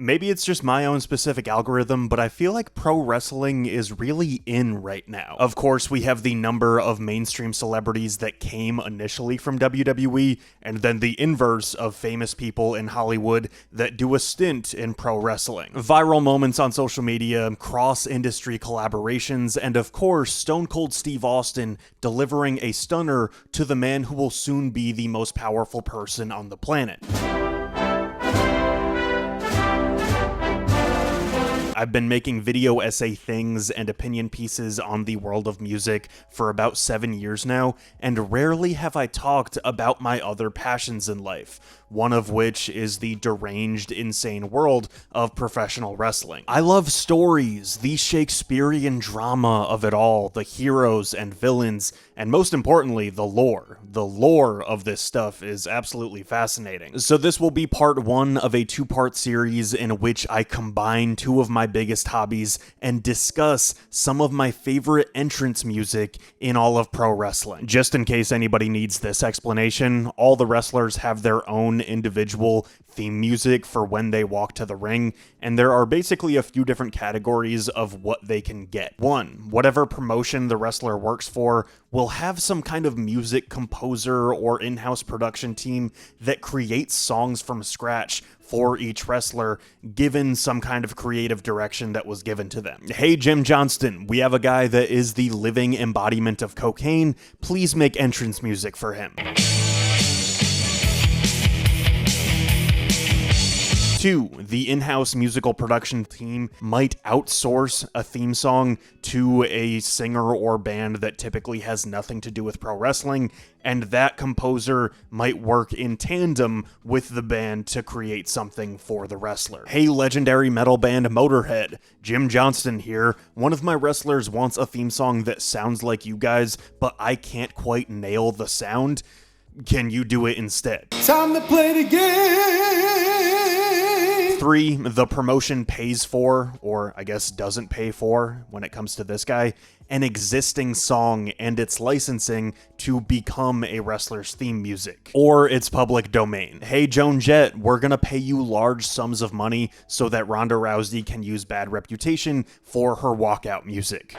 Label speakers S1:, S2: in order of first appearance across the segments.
S1: Maybe it's just my own specific algorithm, but I feel like pro wrestling is really in right now. Of course, we have the number of mainstream celebrities that came initially from WWE, and then the inverse of famous people in Hollywood that do a stint in pro wrestling. Viral moments on social media, cross-industry collaborations, and of course, Stone Cold Steve Austin delivering a stunner to the man who will soon be the most powerful person on the planet. I've been making video essay things and opinion pieces on the world of music for about 7 years now, and rarely have I talked about my other passions in life, one of which is the deranged, insane world of professional wrestling. I love stories, the Shakespearean drama of it all, the heroes and villains, and most importantly, the lore. The lore of this stuff is absolutely fascinating. So this will be part one of a two-part series in which I combine two of my biggest hobbies and discuss some of my favorite entrance music in all of pro wrestling. Just in case anybody needs this explanation, all the wrestlers have their own individual theme music for when they walk to the ring, and there are basically a few different categories of what they can get. One, whatever promotion the wrestler works for will have some kind of music composer or in-house production team that creates songs from scratch for each wrestler, given some kind of creative direction that was given to them. Hey, Jim Johnston, we have a guy that is the living embodiment of cocaine. Please make entrance music for him. 2, the in-house musical production team might outsource a theme song to a singer or band that typically has nothing to do with pro wrestling, and that composer might work in tandem with the band to create something for the wrestler. Hey, legendary metal band Motorhead, Jim Johnston here. One of my wrestlers wants a theme song that sounds like you guys, but I can't quite nail the sound. Can you do it instead?
S2: Time to play the game!
S1: 3, the promotion pays for, or I guess doesn't pay for, when it comes to this guy, an existing song and its licensing to become a wrestler's theme music, or its public domain. Hey, Joan Jett, we're gonna pay you large sums of money so that Ronda Rousey can use Bad Reputation for her walkout music.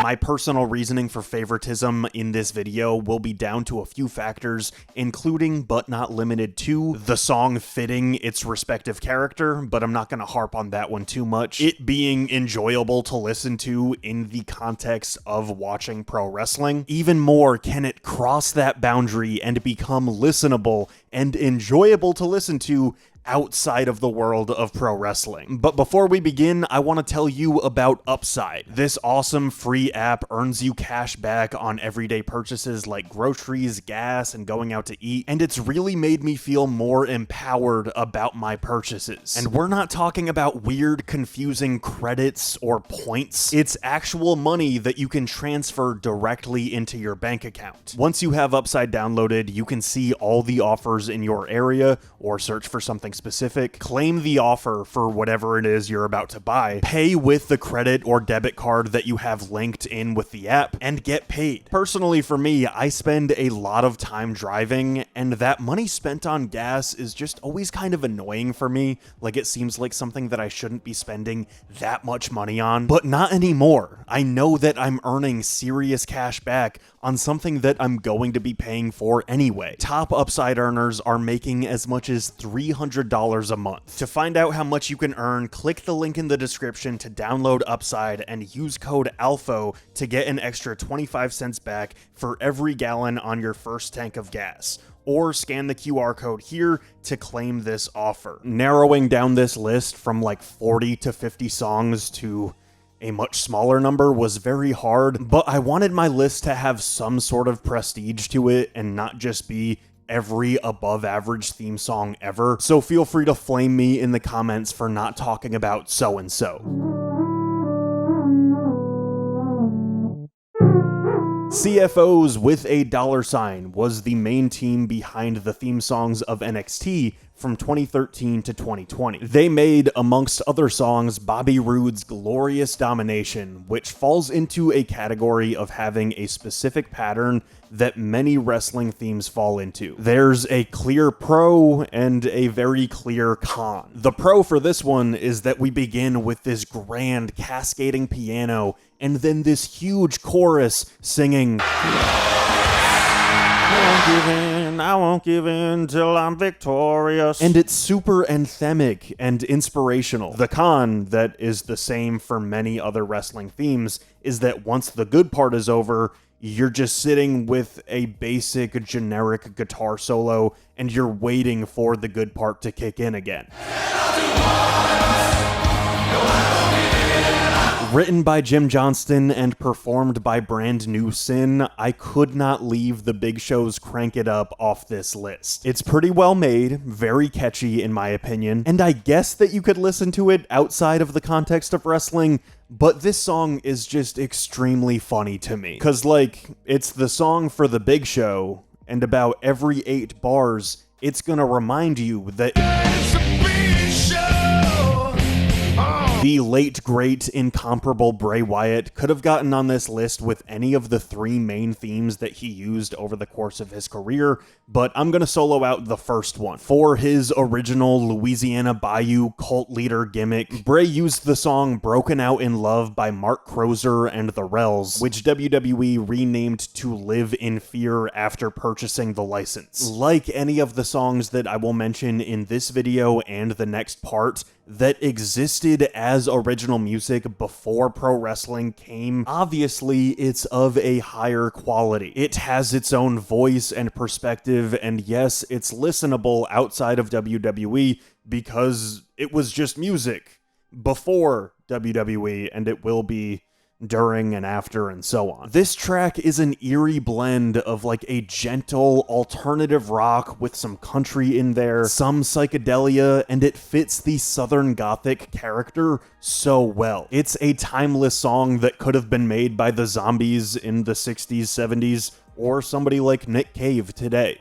S1: My personal reasoning for favoritism in this video will be down to a few factors, including but not limited to the song fitting its respective character, but I'm not going to harp on that one too much. It being enjoyable to listen to in the context of watching pro wrestling. Even more, can it cross that boundary and become listenable and enjoyable to listen to outside of the world of pro wrestling. But before we begin, I want to tell you about Upside. This awesome free app earns you cash back on everyday purchases like groceries, gas, and going out to eat, and it's really made me feel more empowered about my purchases. And we're not talking about weird, confusing credits or points. It's actual money that you can transfer directly into your bank account. Once you have Upside downloaded, you can see all the offers in your area or search for something specific, claim the offer for whatever it is you're about to buy, pay with the credit or debit card that you have linked in with the app, and get paid. Personally, for me, I spend a lot of time driving, and that money spent on gas is just always kind of annoying for me. Like, it seems like something that I shouldn't be spending that much money on, but not anymore. I know that I'm earning serious cash back on something that I'm going to be paying for anyway. Top Upside earners are making as much as $300 a month. To find out how much you can earn, click the link in the description to download Upside and use code ALFO to get an extra 25 cents back for every gallon on your first tank of gas. Or scan the QR code here to claim this offer. Narrowing down this list from like 40 to 50 songs to a much smaller number was very hard, but I wanted my list to have some sort of prestige to it and not just be every above average theme song ever. So feel free to flame me in the comments for not talking about so-and-so. CFOs with a $sign was the main team behind the theme songs of NXT from 2013 to 2020. They made, amongst other songs, Bobby Roode's Glorious Domination, which falls into a category of having a specific pattern that many wrestling themes fall into. There's a clear pro and a very clear con. The pro for this one is that we begin with this grand cascading piano and then this huge chorus singing, I won't give in till I'm victorious. And it's super anthemic and inspirational. The con, that is the same for many other wrestling themes, is that once the good part is over, you're just sitting with a basic generic guitar solo and you're waiting for the good part to kick in again. Written by Jim Johnston and performed by Brand New Sin, I could not leave the Big Show's Crank It Up off this list. It's pretty well made, very catchy in my opinion, and I guess that you could listen to it outside of the context of wrestling, but this song is just extremely funny to me. 'Cause like, it's the song for the Big Show, and about every 8 bars, it's gonna remind you that it's a big show. The late, great, incomparable Bray Wyatt could have gotten on this list with any of the 3 main themes that he used over the course of his career, but I'm gonna solo out the first one. For his original Louisiana Bayou cult leader gimmick, Bray used the song Broken Out in Love by Mark Crozer and the Rells, which WWE renamed to Live in Fear after purchasing the license. Like any of the songs that I will mention in this video and the next part, that existed as original music before pro wrestling came, obviously it's of a higher quality. It has its own voice and perspective, and yes, it's listenable outside of WWE because it was just music before WWE, and it will be during and after and so on. This track is an eerie blend of like a gentle alternative rock with some country in there, some psychedelia, and it fits the Southern Gothic character so well. It's a timeless song that could have been made by the Zombies in the 60s, 70s, or somebody like Nick Cave today.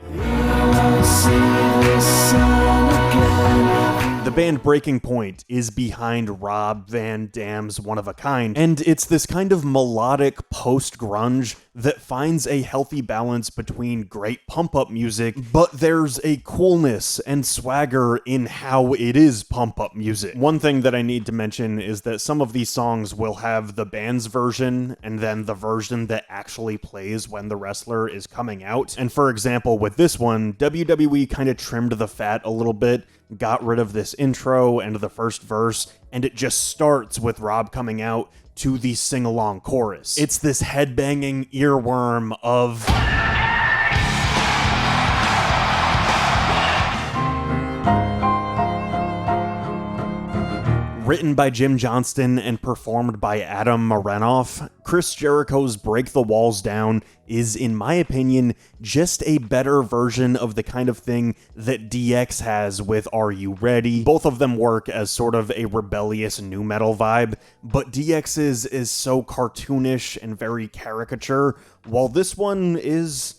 S1: The band Breaking Point is behind Rob Van Dam's One of a Kind, and it's this kind of melodic post-grunge that finds a healthy balance between great pump-up music, but there's a coolness and swagger in how it is pump-up music. One thing that I need to mention is that some of these songs will have the band's version and then the version that actually plays when the wrestler is coming out. And for example, with this one, WWE kind of trimmed the fat a little bit, got rid of this intro and the first verse, and it just starts with Rob coming out to the sing-along chorus. It's this headbanging earworm of written by Jim Johnston and performed by Adam Marenoff, Chris Jericho's Break the Walls Down is, in my opinion, just a better version of the kind of thing that DX has with Are You Ready? Both of them work as sort of a rebellious nu metal vibe, but DX's is so cartoonish and very caricature, while this one is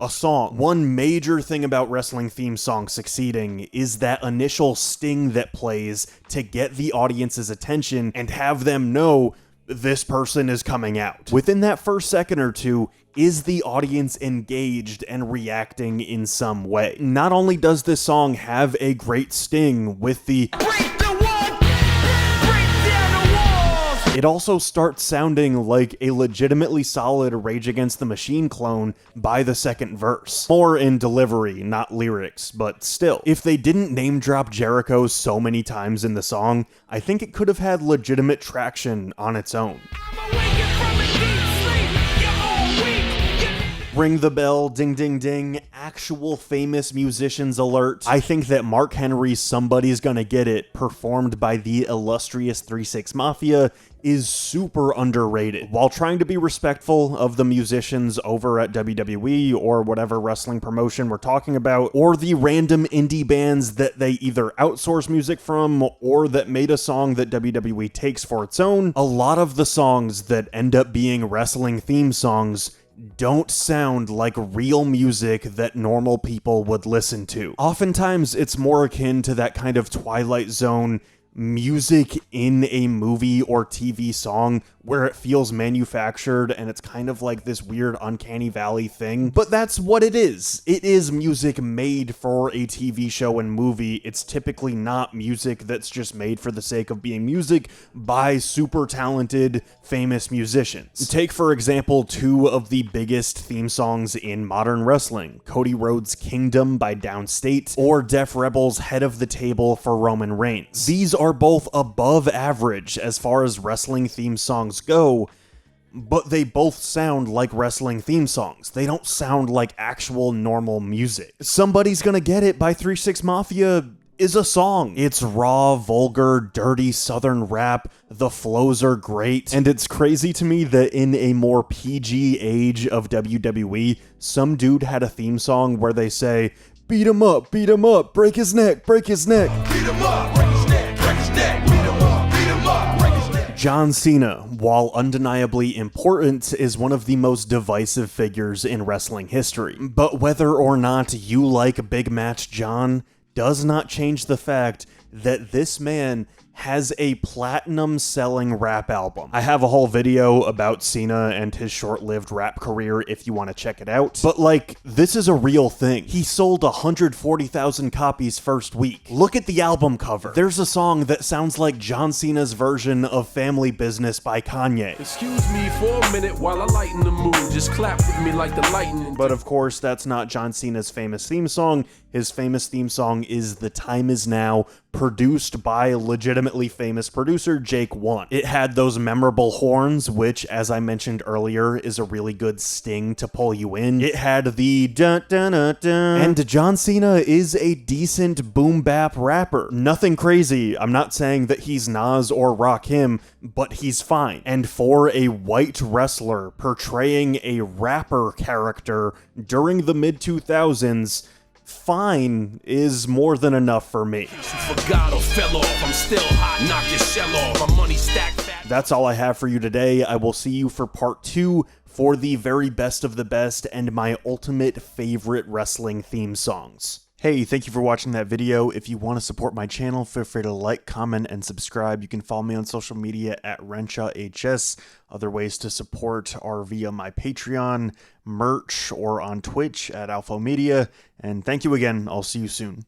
S1: a song. One major thing about wrestling theme songs succeeding is that initial sting that plays to get the audience's attention and have them know this person is coming out. Within that first second or two, is the audience engaged and reacting in some way? Not only does this song have a great sting with the it also starts sounding like a legitimately solid Rage Against the Machine clone by the second verse. More in delivery, not lyrics, but still. If they didn't name drop Jericho so many times in the song, I think it could have had legitimate traction on its own. Ring the bell, ding ding ding, actual famous musicians alert. I think that Mark Henry's Somebody's Gonna Get It, performed by the illustrious 3-6 Mafia, is super underrated. While trying to be respectful of the musicians over at WWE or whatever wrestling promotion we're talking about, or the random indie bands that they either outsource music from or that made a song that WWE takes for its own, a lot of the songs that end up being wrestling theme songs don't sound like real music that normal people would listen to. Oftentimes, it's more akin to that kind of Twilight Zone music in a movie or TV song where it feels manufactured and it's kind of like this weird uncanny valley thing. But that's what it is. It is music made for a TV show and movie. It's typically not music that's just made for the sake of being music by super talented, famous musicians. Take, for example, two of the biggest theme songs in modern wrestling, Cody Rhodes' Kingdom by Downstate or Def Rebel's Head of the Table for Roman Reigns. These are both above average as far as wrestling theme songs go, but they both sound like wrestling theme songs. They don't sound like actual normal music. Somebody's Gonna Get It by 3 6 Mafia is a song. It's raw, vulgar, dirty southern rap. The flows are great. And it's crazy to me that in a more PG age of WWE, some dude had a theme song where they say, beat him up, break his neck, break his neck.
S2: Beat him up, break his neck, break his neck. Beat him up, break his neck.
S1: John Cena, while undeniably important, is one of the most divisive figures in wrestling history. But whether or not you like Big Match John does not change the fact that this man has a platinum-selling rap album. I have a whole video about Cena and his short-lived rap career if you want to check it out. But like, this is a real thing. He sold 140,000 copies first week. Look at the album cover. There's a song that sounds like John Cena's version of Family Business by Kanye.
S3: Excuse me for a minute while I lighten the mood. Just clap with me like the lightning.
S1: But of course, that's not John Cena's famous theme song. His famous theme song is The Time Is Now, produced by legitimately famous producer Jake One. It had those memorable horns, which, as I mentioned earlier, is a really good sting to pull you in. It had the dun dun dun dun. And John Cena is a decent boom bap rapper. Nothing crazy. I'm not saying that he's Nas or Rakim, but he's fine. And for a white wrestler portraying a rapper character during the mid-2000s, fine is more than enough for me.
S3: Forgot or fell off. I'm still hot. Knock your shell off. My money stacked fat.
S1: That's all I have for you today. I will see you for part 2 for the very best of the best and my ultimate favorite wrestling theme songs. Hey, thank you for watching that video. If you want to support my channel, feel free to like, comment, and subscribe. You can follow me on social media at RenchaHS. Other ways to support are via my Patreon, merch, or on Twitch at Alpha Media. And thank you again. I'll see you soon.